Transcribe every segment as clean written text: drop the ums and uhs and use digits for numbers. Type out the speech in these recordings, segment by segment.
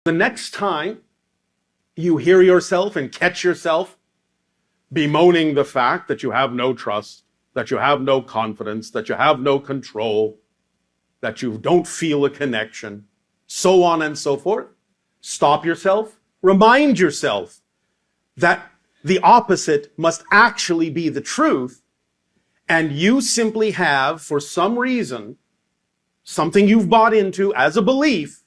The next time you hear yourself and catch yourself bemoaning the fact that you have no trust, that you have no confidence, that you have no control, that you don't feel a connection, so on and so forth, stop yourself, remind yourself that the opposite must actually be the truth, and you simply have, for some reason, something you've bought into as a belief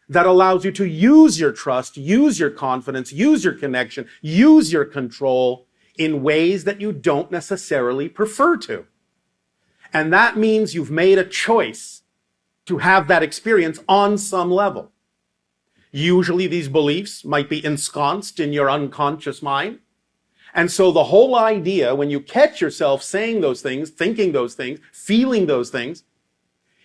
that allows you to use your trust, use your confidence, use your connection, use your control in ways that you don't necessarily prefer to. And that means you've made a choice to have that experience on some level. Usually these beliefs might be ensconced in your unconscious mind. And so the whole idea, when you catch yourself saying those things, thinking those things, feeling those things,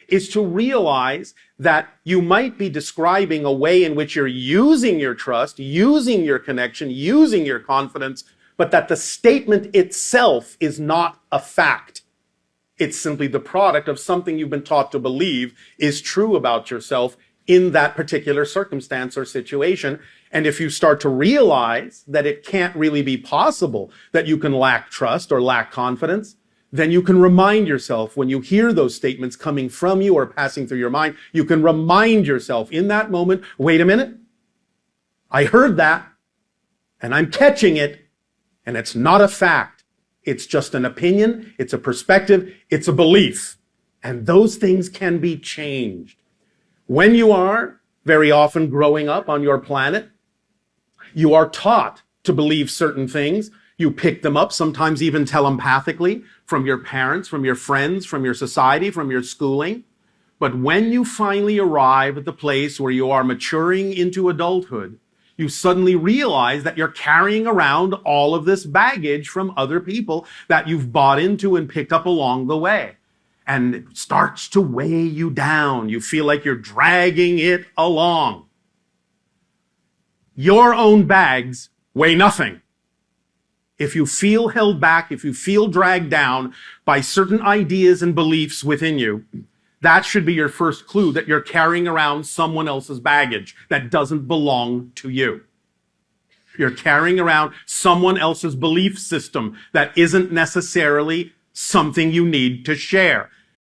is to realize that you might be describing a way in which you're using your trust, using your connection, using your confidence, but that the statement itself is not a fact. It's simply the product of something you've been taught to believe is true about yourself in that particular circumstance or situation. And if you start to realize that it can't really be possible that you can lack trust or lack confidence, then you can remind yourself when you hear those statements coming from you or passing through your mind, you can remind yourself in that moment, wait a minute, I heard that and I'm catching it and it's not a fact. It's just an opinion, it's a perspective, it's a belief. And those things can be changed. When you are very often growing up on your planet, you are taught to believe certain things. You pick them up, sometimes even telepathically, from your parents, from your friends, from your society, from your schooling. But when you finally arrive at the place where you are maturing into adulthood, you suddenly realize that you're carrying around all of this baggage from other people that you've bought into and picked up along the way. And it starts to weigh you down. You feel like you're dragging it along. Your own bags weigh nothing. If you feel held back, if you feel dragged down by certain ideas and beliefs within you, that should be your first clue that you're carrying around someone else's baggage that doesn't belong to you. You're carrying around someone else's belief system that isn't necessarily something you need to share.